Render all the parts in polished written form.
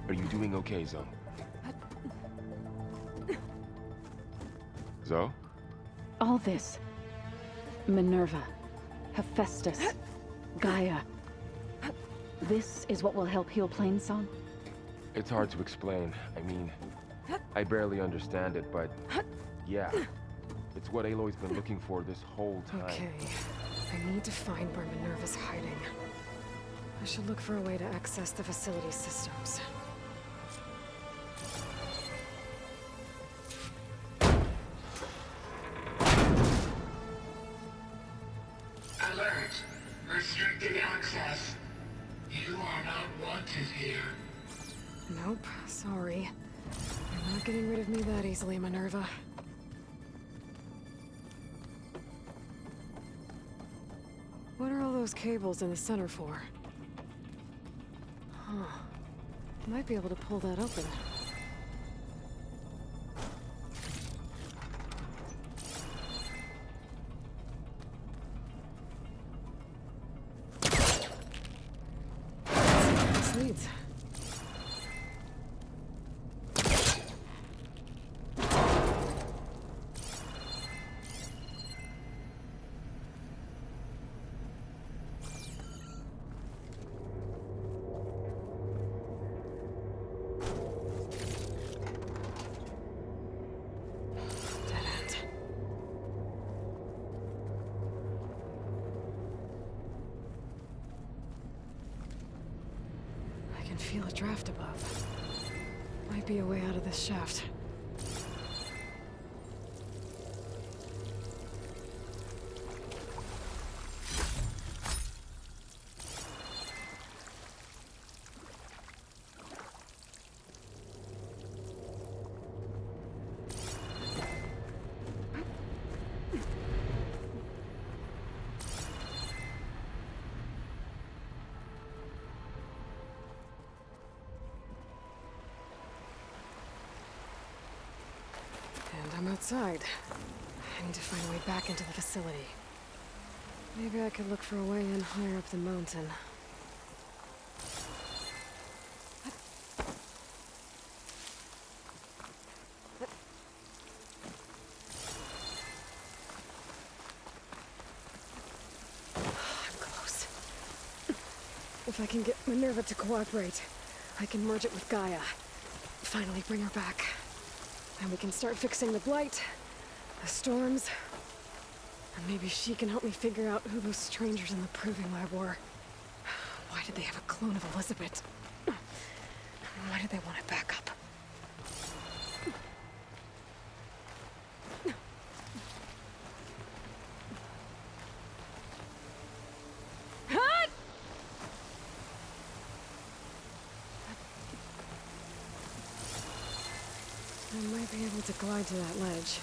Are you doing okay, Zoe? Zoe? All this. Minerva. Hephaestus. Gaia. This is what will help heal Plainsong? It's hard to explain. I mean, I barely understand it, but yeah. It's what Aloy's been looking for this whole time. Okay. I need to find where Minerva's hiding. I should look for a way to access the facility systems. Alert! Restricted access. You are not wanted here. Nope, sorry. You're not getting rid of me that easily, Minerva. What are all those cables in the center for? Huh. Might be able to pull that open. This leads. I can feel a draft above. Might be a way out of this shaft. And I'm outside. I need to find a way back into the facility. Maybe I could look for a way in higher up the mountain. I'm close. If I can get Minerva to cooperate, I can merge it with Gaia. Finally bring her back. And we can start fixing the blight, the storms, and maybe she can help me figure out who those strangers in the proving lab were. Why did they have a clone of Elizabeth? Why did they want it back up? I might be able to glide to that ledge.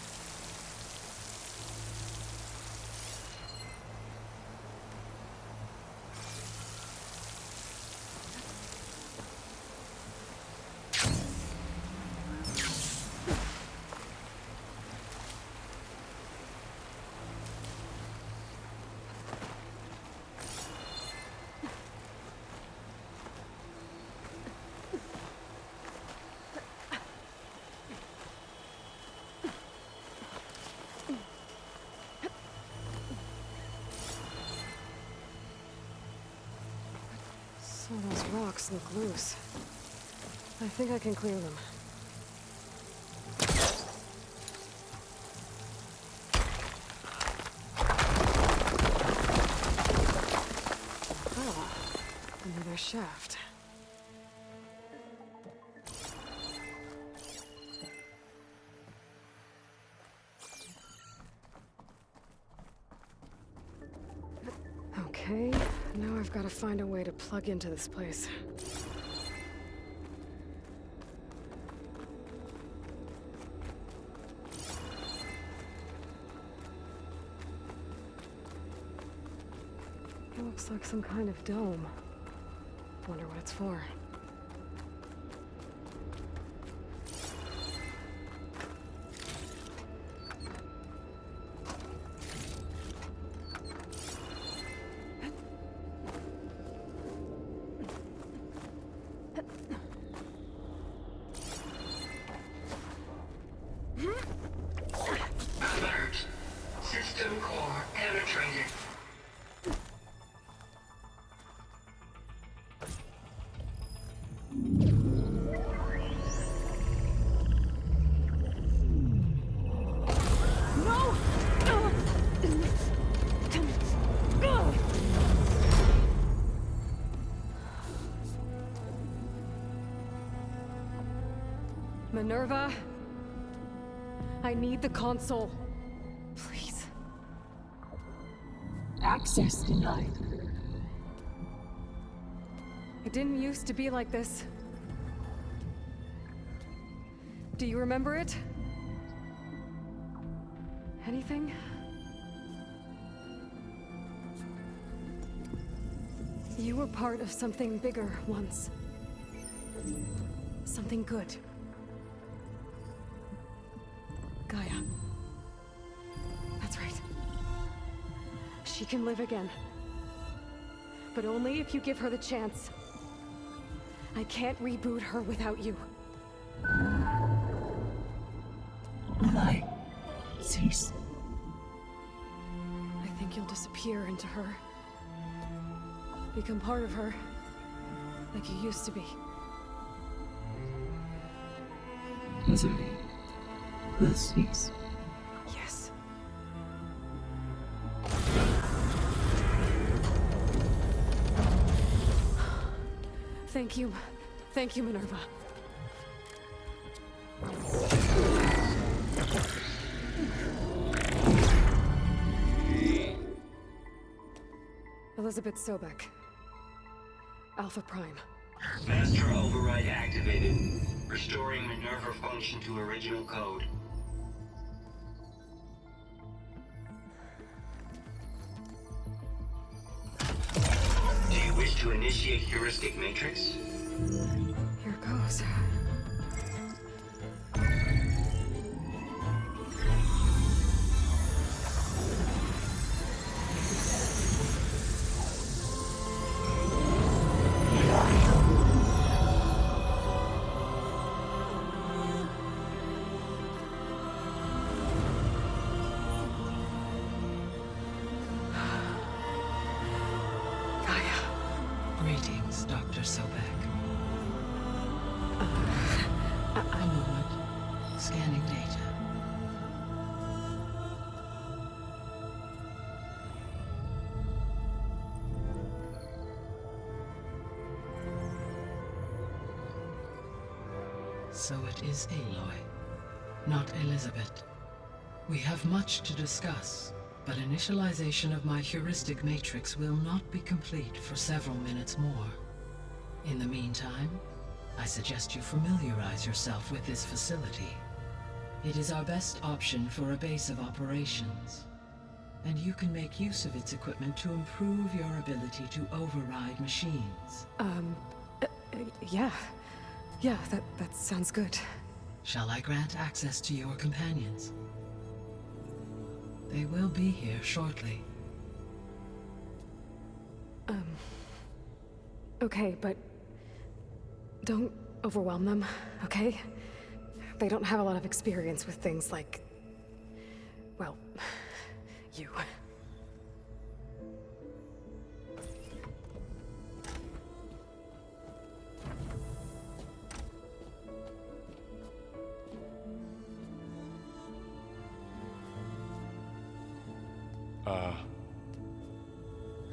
So those rocks look loose. I think I can clear them. Ah, another shaft. Okay, now I've got to find a way to plug into this place. It looks like some kind of dome. Wonder what it's for. Minerva, I need the console. Please. Access denied. It didn't used to be like this. Do you remember it? Anything? You were part of something bigger once. Something good. Gaia. That's right. She can live again. But only if you give her the chance. I can't reboot her without you. Light. Cease. I think you'll disappear into her. Become part of her. Like you used to be. Misery will cease. Yes. Thank you. Thank you, Minerva. Elizabeth Sobek. Alpha Prime. Master override activated. Restoring Minerva function to original code. Do you wish to initiate heuristic matrix? Here goes. Greetings, Dr. Sobek. A moment. Scanning data. So it is Aloy, not Elizabeth. We have much to discuss, but initialization of my heuristic matrix will not be complete for several minutes more. In the meantime, I suggest you familiarize yourself with this facility. It is our best option for a base of operations, and you can make use of its equipment to improve your ability to override machines. Yeah. Yeah, that sounds good. Shall I grant access to your companions? They will be here shortly. Okay, but don't overwhelm them, okay? They don't have a lot of experience with things like, well, you.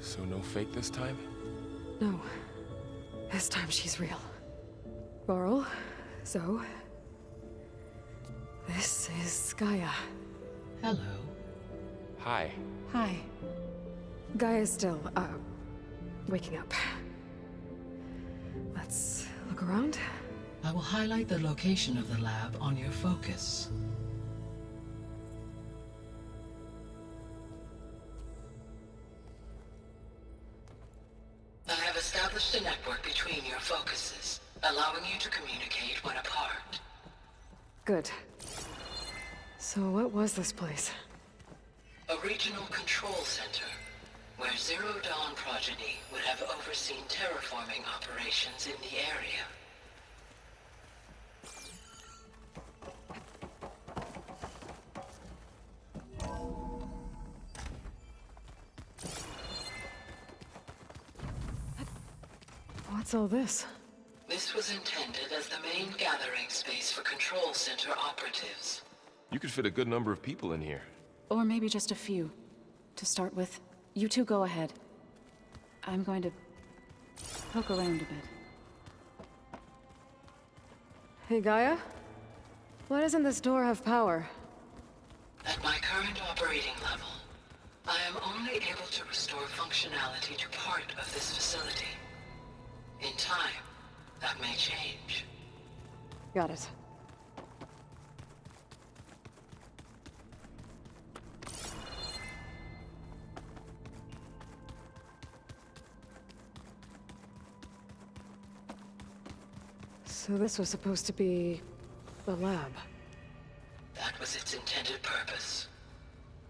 So no fake this time? No. This time she's real. Laurel, Zoe. This is Gaia. Hello. Hi. Hi. Gaia's still, waking up. Let's look around. I will highlight the location of the lab on your focus. I have established a network between your focuses, allowing you to communicate when apart. Good. So what was this place? A regional control center, where Zero Dawn progeny would have overseen terraforming operations in the area. What's all this? This was intended as the main gathering space for control center operatives. You could fit a good number of people in here. Or maybe just a few. To start with, you two go ahead. I'm going to poke around a bit. Hey, Gaia? Why doesn't this door have power? At my current operating level, I am only able to restore functionality to part of this facility. In time, that may change. Got it. So this was supposed to be the lab. That was its intended purpose.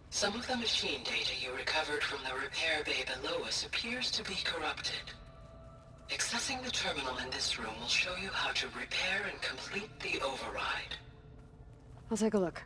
Some of the machine data you recovered from the repair bay below us appears to be corrupted. Accessing the terminal in this room will show you how to repair and complete the override. I'll take a look.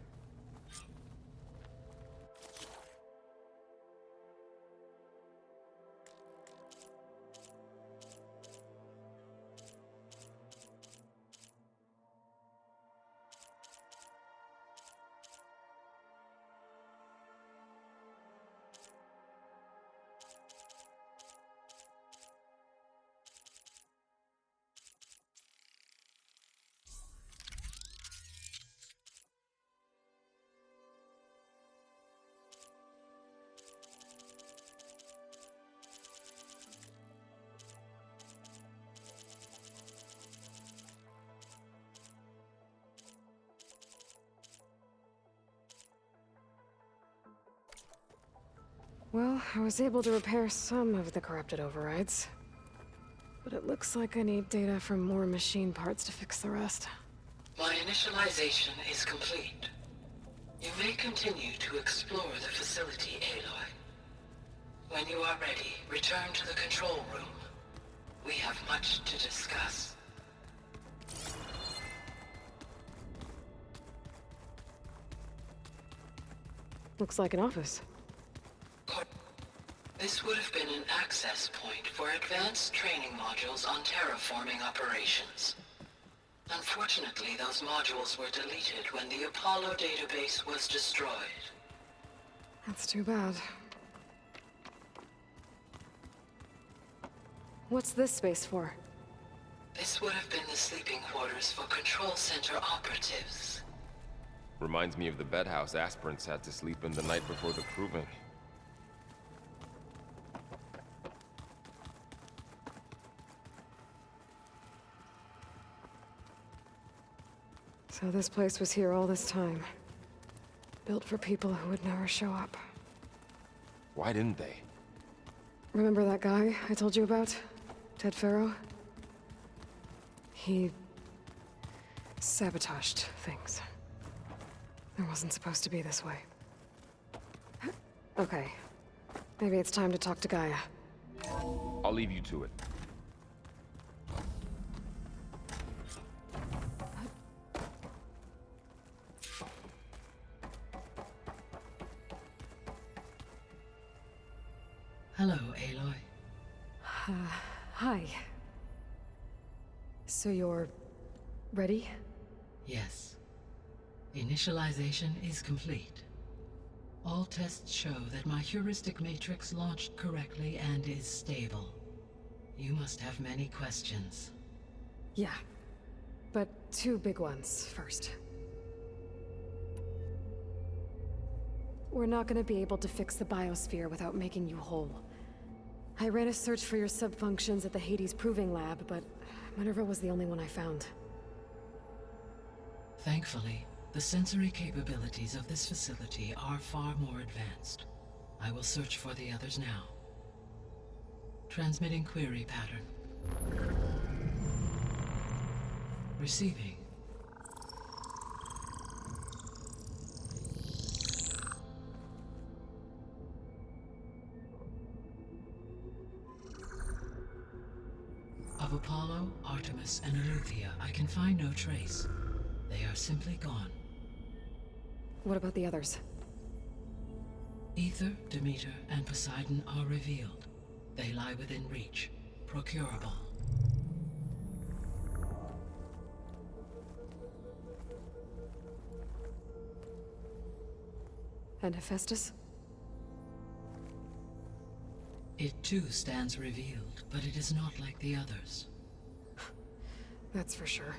Well, I was able to repair some of the corrupted overrides. But it looks like I need data from more machine parts to fix the rest. My initialization is complete. You may continue to explore the facility, Aloy. When you are ready, return to the control room. We have much to discuss. Looks like an office. This would have been an access point for advanced training modules on terraforming operations. Unfortunately, those modules were deleted when the Apollo database was destroyed. That's too bad. What's this space for? This would have been the sleeping quarters for control center operatives. Reminds me of the bedhouse aspirants had to sleep in the night before the proving. So this place was here all this time. Built for people who would never show up. Why didn't they? Remember that guy I told you about? Ted Farrow? He sabotaged things. It wasn't supposed to be this way. Okay. Maybe it's time to talk to Gaia. I'll leave you to it. Hello, Aloy. Hi. So you're ready? Yes. Initialization is complete. All tests show that my heuristic matrix launched correctly and is stable. You must have many questions. Yeah. But two big ones first. We're not gonna be able to fix the biosphere without making you whole. I ran a search for your subfunctions at the Hades Proving Lab, but Minerva was the only one I found. Thankfully, the sensory capabilities of this facility are far more advanced. I will search for the others now. Transmitting query pattern. Receiving. Of Apollo, Artemis, and Eleuthia, I can find no trace. They are simply gone. What about the others? Ether, Demeter, and Poseidon are revealed. They lie within reach, procurable. And Hephaestus? It too stands revealed, but it is not like the others. That's for sure.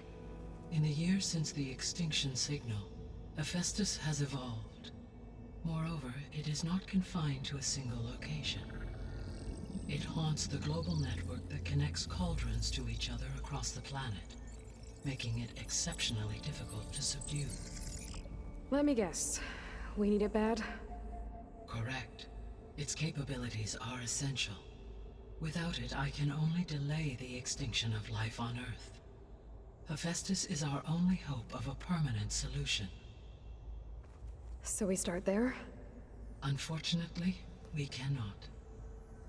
In the years since the extinction signal, Hephaestus has evolved. Moreover, it is not confined to a single location. It haunts the global network that connects cauldrons to each other across the planet, making it exceptionally difficult to subdue. Let me guess. We need it bad? Correct. Its capabilities are essential. Without it, I can only delay the extinction of life on Earth. Hephaestus is our only hope of a permanent solution. So we start there? Unfortunately, we cannot.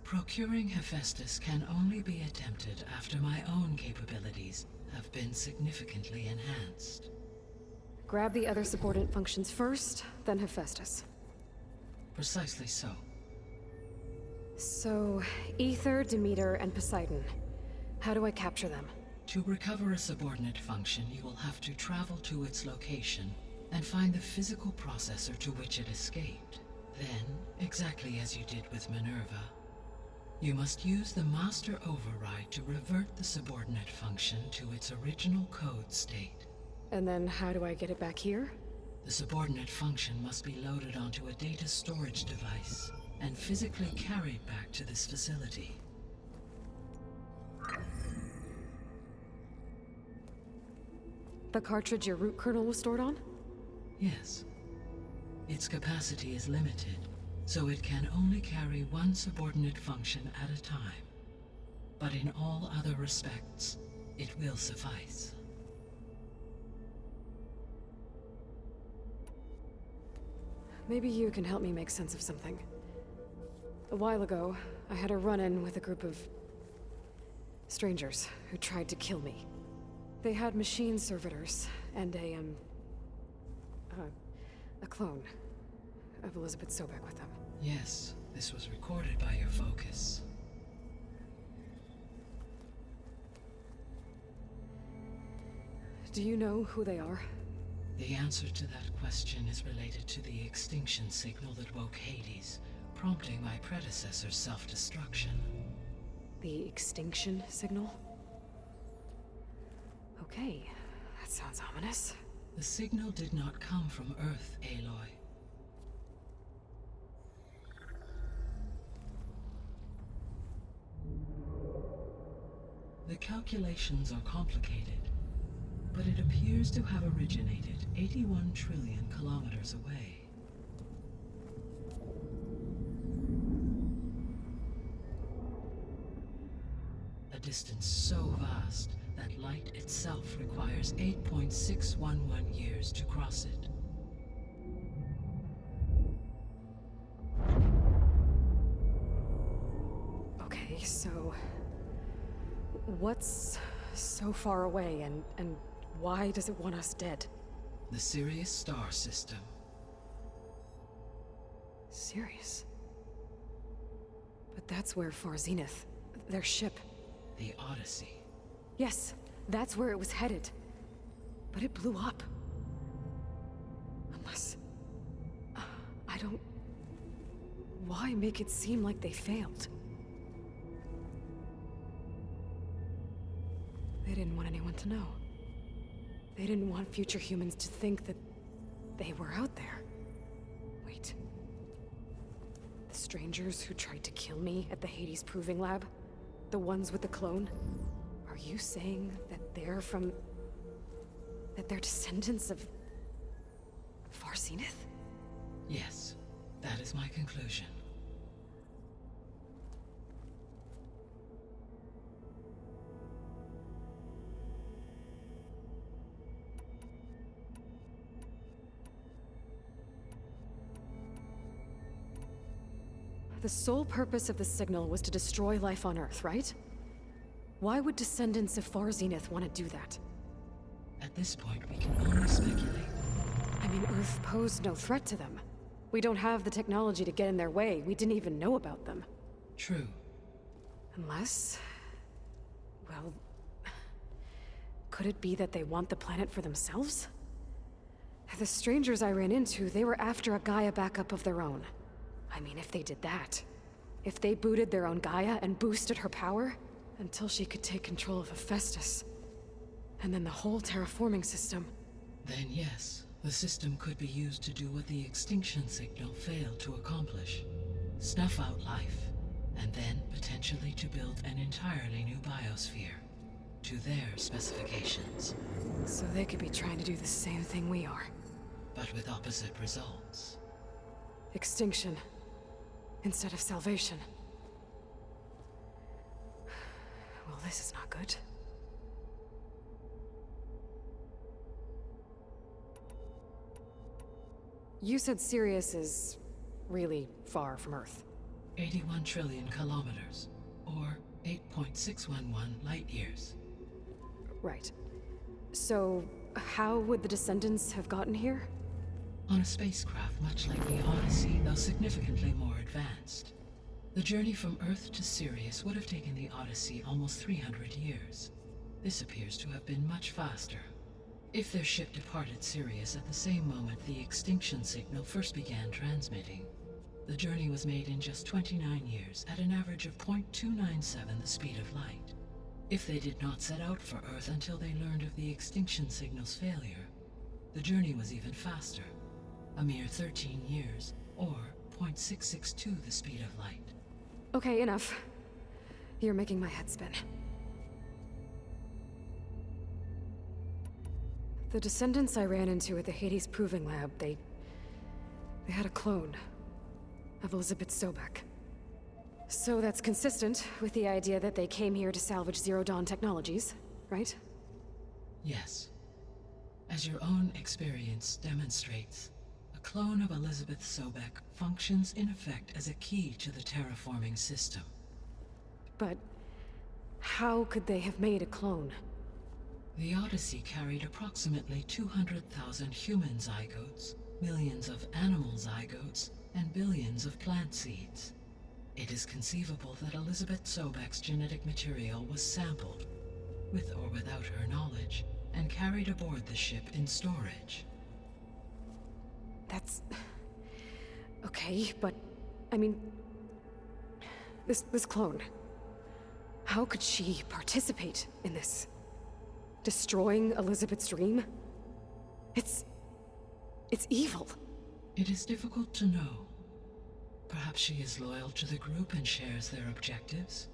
Procuring Hephaestus can only be attempted after my own capabilities have been significantly enhanced. Grab the other subordinate functions first, then Hephaestus. Precisely so. So, Ether, Demeter, and Poseidon. How do I capture them? To recover a subordinate function, you will have to travel to its location and find the physical processor to which it escaped. Then, exactly as you did with Minerva, you must use the master override to revert the subordinate function to its original code state. And then how do I get it back here? The subordinate function must be loaded onto a data storage device and physically carried back to this facility. The cartridge your root kernel was stored on? Yes. Its capacity is limited, so it can only carry one subordinate function at a time. But in all other respects, it will suffice. Maybe you can help me make sense of something. A while ago, I had a run-in with a group of strangers who tried to kill me. They had machine servitors and a clone of Elizabeth Sobek with them. Yes, this was recorded by your focus. Do you know who they are? The answer to that question is related to the extinction signal that woke Hades, prompting my predecessor's self-destruction. The extinction signal? Okay, that sounds ominous. The signal did not come from Earth, Aloy. The calculations are complicated, but it appears to have originated 81 trillion kilometers away. A distance so vast that light itself requires 8.611 years to cross it. Okay, so what's so far away and why does it want us dead? The Sirius star system. Sirius? But that's where Far Zenith, their ship. The Odyssey. Yes, that's where it was headed. But it blew up. Unless... I don't... Why make it seem like they failed? They didn't want anyone to know. They didn't want future humans to think that they were out there. Wait. The strangers who tried to kill me at the Hades Proving Lab? The ones with the clone? Are you saying that they're from... that they're descendants of... Far Zenith? Yes, that is my conclusion. The sole purpose of the signal was to destroy life on Earth, right? Why would descendants of Far Zenith want to do that? At this point, we can only speculate. I mean, Earth posed no threat to them. We don't have the technology to get in their way. We didn't even know about them. True. Unless... well... could it be that they want the planet for themselves? The strangers I ran into, they were after a Gaia backup of their own. I mean, if they did that... if they booted their own Gaia and boosted her power... until she could take control of Hephaestus... And then the whole terraforming system. Then yes, the system could be used to do what the extinction signal failed to accomplish. Snuff out life, and then potentially to build an entirely new biosphere, to their specifications. So they could be trying to do the same thing we are. But with opposite results. Extinction. Instead of salvation. Well, this is not good. You said Sirius is really far from Earth. 81 trillion kilometers, or 8.611 light years. Right. So, how would the Descendants have gotten here? On a spacecraft much like the Odyssey, though significantly more advanced. The journey from Earth to Sirius would have taken the Odyssey almost 300 years. This appears to have been much faster. If their ship departed Sirius at the same moment the extinction signal first began transmitting, the journey was made in just 29 years at an average of 0.297 the speed of light. If they did not set out for Earth until they learned of the extinction signal's failure, the journey was even faster, a mere 13 years, or 0.662 the speed of light. Okay, enough. You're making my head spin. The Descendants I ran into at the Hades Proving Lab, they had a clone of Elizabeth Sobek. So that's consistent with the idea that they came here to salvage Zero Dawn technologies, right? Yes. As your own experience demonstrates, a clone of Elizabeth Sobek functions in effect as a key to the terraforming system. But how could they have made a clone? The Odyssey carried approximately 200,000 human zygotes, millions of animal zygotes, and billions of plant seeds. It is conceivable that Elizabeth Sobek's genetic material was sampled, with or without her knowledge, and carried aboard the ship in storage. That's... okay, but... I mean... This clone... How could she participate in this? Destroying Elizabeth's dream? It's evil. It is difficult to know. Perhaps she is loyal to the group and shares their objectives.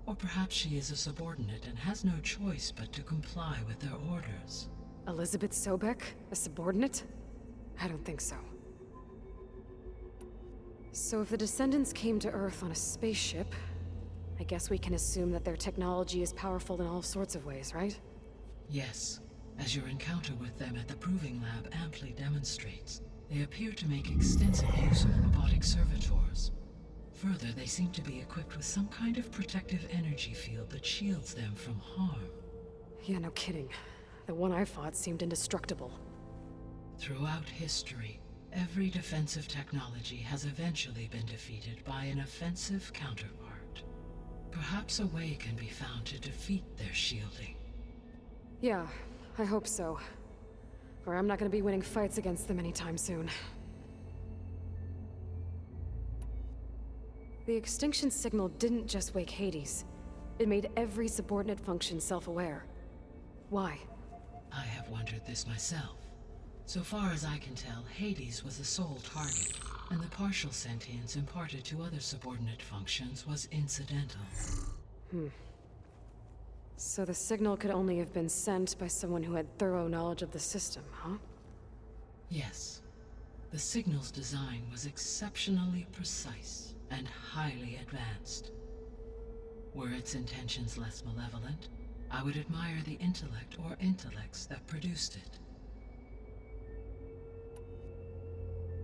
Or perhaps she is a subordinate and has no choice but to comply with their orders. Elizabeth Sobek? A subordinate? I don't think so. So if the Descendants came to Earth on a spaceship, I guess we can assume that their technology is powerful in all sorts of ways, right? Yes, as your encounter with them at the Proving Lab amply demonstrates, they appear to make extensive use of robotic servitors. Further, they seem to be equipped with some kind of protective energy field that shields them from harm. Yeah, no kidding. The one I fought seemed indestructible. Throughout history, every defensive technology has eventually been defeated by an offensive counterpart. Perhaps a way can be found to defeat their shielding. Yeah, I hope so. Or I'm not gonna be winning fights against them anytime soon. The extinction signal didn't just wake Hades. It made every subordinate function self-aware. Why? I have wondered this myself. So far as I can tell, Hades was the sole target, and the partial sentience imparted to other subordinate functions was incidental. So the signal could only have been sent by someone who had thorough knowledge of the system, huh? Yes. The signal's design was exceptionally precise and highly advanced. Were its intentions less malevolent, I would admire the intellect or intellects that produced it.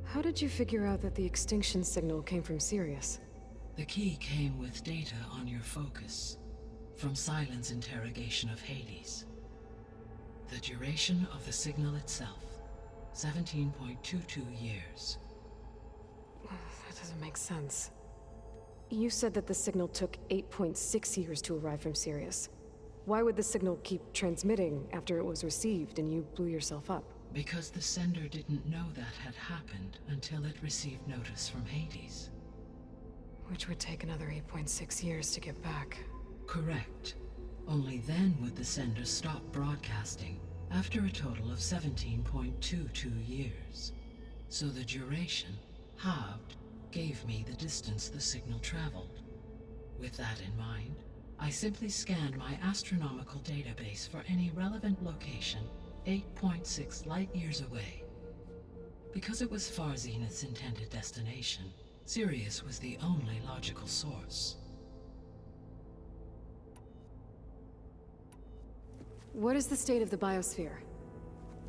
How did you figure out that the extinction signal came from Sirius? The key came with data on your focus, from Silent's interrogation of Hades. The duration of the signal itself, 17.22 years. That doesn't make sense. You said that the signal took 8.6 years to arrive from Sirius. Why would the signal keep transmitting after it was received and you blew yourself up? Because the sender didn't know that had happened until it received notice from Hades. Which would take another 8.6 years to get back. Correct. Only then would the sender stop broadcasting after a total of 17.22 years. So the duration, halved, gave me the distance the signal traveled. With that in mind, I simply scanned my astronomical database for any relevant location 8.6 light-years away. Because it was Far Zenith's intended destination, Sirius was the only logical source. What is the state of the biosphere?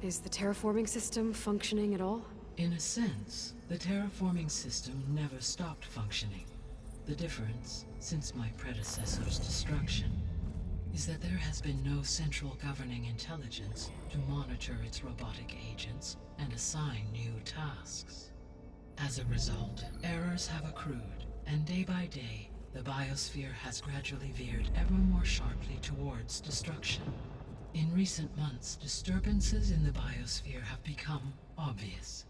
Is the terraforming system functioning at all? In a sense, the terraforming system never stopped functioning. The difference, since my predecessor's destruction, is that there has been no central governing intelligence to monitor its robotic agents and assign new tasks. As a result, errors have accrued, and day by day, the biosphere has gradually veered ever more sharply towards destruction. In recent months, disturbances in the biosphere have become obvious.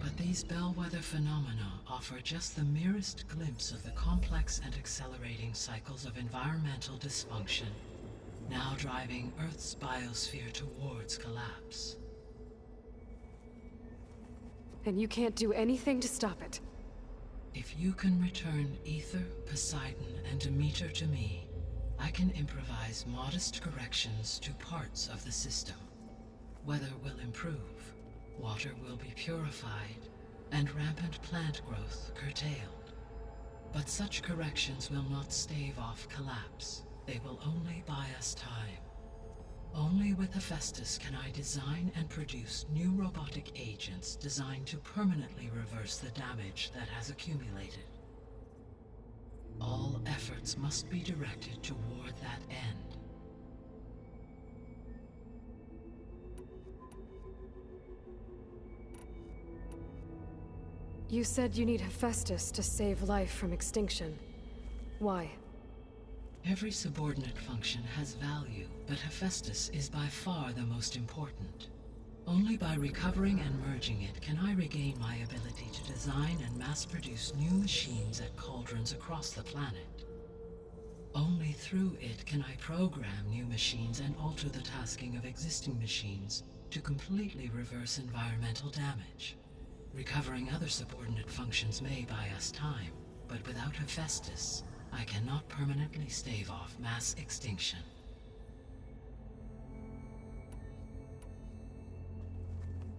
But these bellwether phenomena offer just the merest glimpse of the complex and accelerating cycles of environmental dysfunction, now driving Earth's biosphere towards collapse. And you can't do anything to stop it? If you can return Ether, Poseidon, and Demeter to me, I can improvise modest corrections to parts of the system. Weather will improve, water will be purified, and rampant plant growth curtailed. But such corrections will not stave off collapse. They will only buy us time. Only with Hephaestus can I design and produce new robotic agents designed to permanently reverse the damage that has accumulated. All efforts must be directed toward that end. You said you need Hephaestus to save life from extinction. Why? Every subordinate function has value, but Hephaestus is by far the most important. Only by recovering and merging it can I regain my ability to design and mass-produce new machines at cauldrons across the planet. Only through it can I program new machines and alter the tasking of existing machines to completely reverse environmental damage. Recovering other subordinate functions may buy us time, but without Hephaestus, I cannot permanently stave off mass extinction.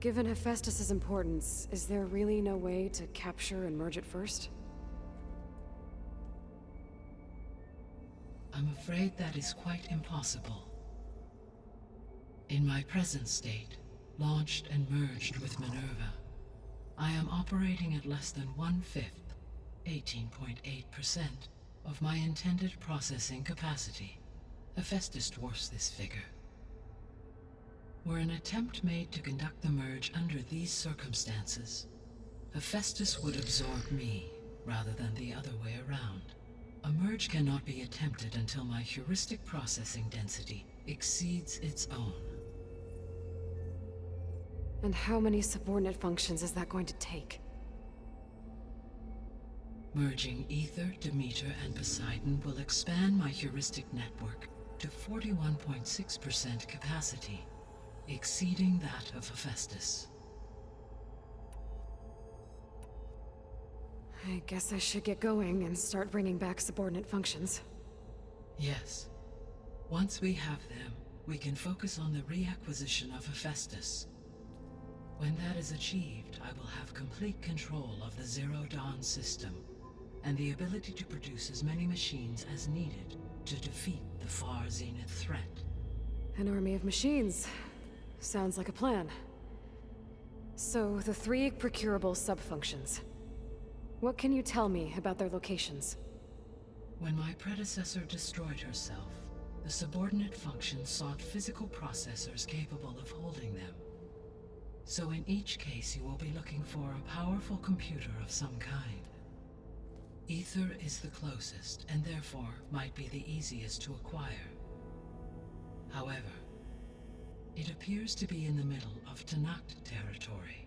Given Hephaestus's importance, is there really no way to capture and merge it first? I'm afraid that is quite impossible. In my present state, launched and merged with Minerva, I am operating at less than 1/5, 18.8%, of my intended processing capacity. Hephaestus dwarfs this figure. Were an attempt made to conduct the merge under these circumstances, Hephaestus would absorb me, rather than the other way around. A merge cannot be attempted until my heuristic processing density exceeds its own. And how many subordinate functions is that going to take? Merging Ether, Demeter, and Poseidon will expand my heuristic network to 41.6% capacity, exceeding that of Hephaestus. I guess I should get going and start bringing back subordinate functions. Yes. Once we have them, we can focus on the reacquisition of Hephaestus. When that is achieved, I will have complete control of the Zero Dawn system, and the ability to produce as many machines as needed to defeat the Far Zenith threat. An army of machines. Sounds like a plan. So, the 3 procurable sub-functions. What can you tell me about their locations? When my predecessor destroyed herself, the subordinate functions sought physical processors capable of holding them. So in each case you will be looking for a powerful computer of some kind. Ether is the closest, and therefore might be the easiest to acquire. However, it appears to be in the middle of Tanakh territory.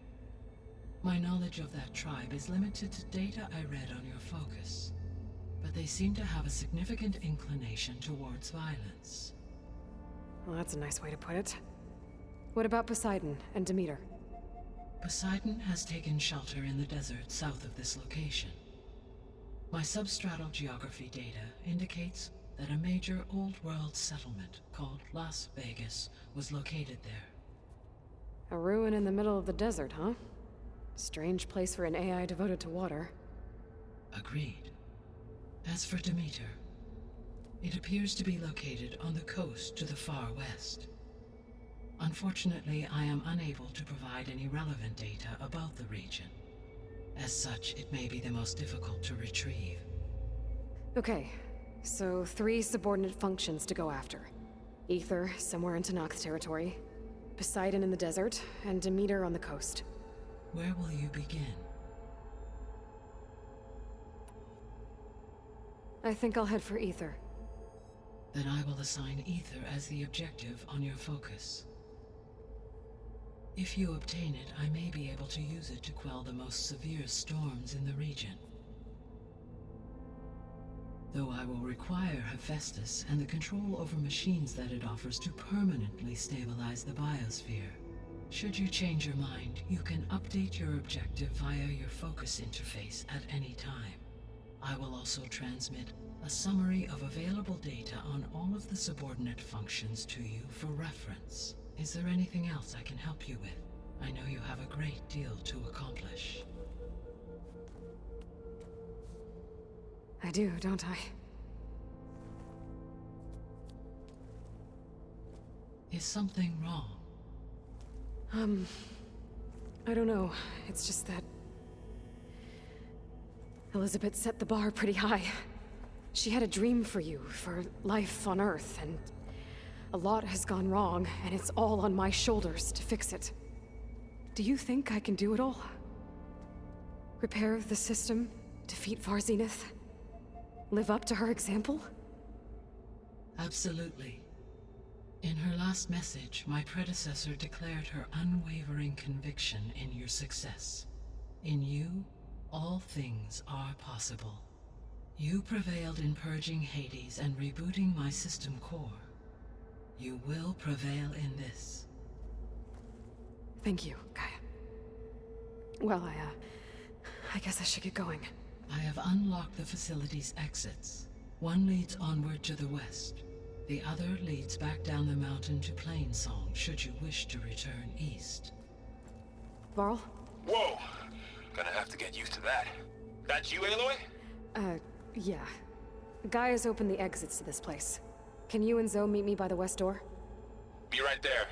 My knowledge of that tribe is limited to data I read on your focus, but they seem to have a significant inclination towards violence. Well, that's a nice way to put it. What about Poseidon and Demeter? Poseidon has taken shelter in the desert south of this location. My substratal geography data indicates that a major old-world settlement called Las Vegas was located there. A ruin in the middle of the desert, huh? Strange place for an AI devoted to water. Agreed. As for Demeter, it appears to be located on the coast to the far west. Unfortunately, I am unable to provide any relevant data about the region. As such, it may be the most difficult to retrieve. Okay, so 3 subordinate functions to go after. Ether, somewhere in Tanakh territory, Poseidon in the desert, and Demeter on the coast. Where will you begin? I think I'll head for Ether. Then I will assign Ether as the objective on your focus. If you obtain it, I may be able to use it to quell the most severe storms in the region. Though I will require Hephaestus and the control over machines that it offers to permanently stabilize the biosphere. Should you change your mind, you can update your objective via your focus interface at any time. I will also transmit a summary of available data on all of the subordinate functions to you for reference. Is there anything else I can help you with? I know you have a great deal to accomplish. I do, don't I? Is something wrong? I don't know. It's just that Elizabeth set the bar pretty high. She had a dream for you, for life on Earth, and a lot has gone wrong, and it's all on my shoulders to fix it. Do you think I can do it all? Repair the system, defeat Varzenith, live up to her example? Absolutely. In her last message, my predecessor declared her unwavering conviction in your success. In you, all things are possible. You prevailed in purging Hades and rebooting my system core. You will prevail in this. Thank you, Gaia. Well, I guess I should get going. I have unlocked the facility's exits. One leads onward to the west. The other leads back down the mountain to Plainsong, should you wish to return east. Varl? Whoa! Gonna have to get used to that. That's you, Aloy? Yeah. Gaia's opened the exits to this place. Can you and Zoe meet me by the west door? Be right there.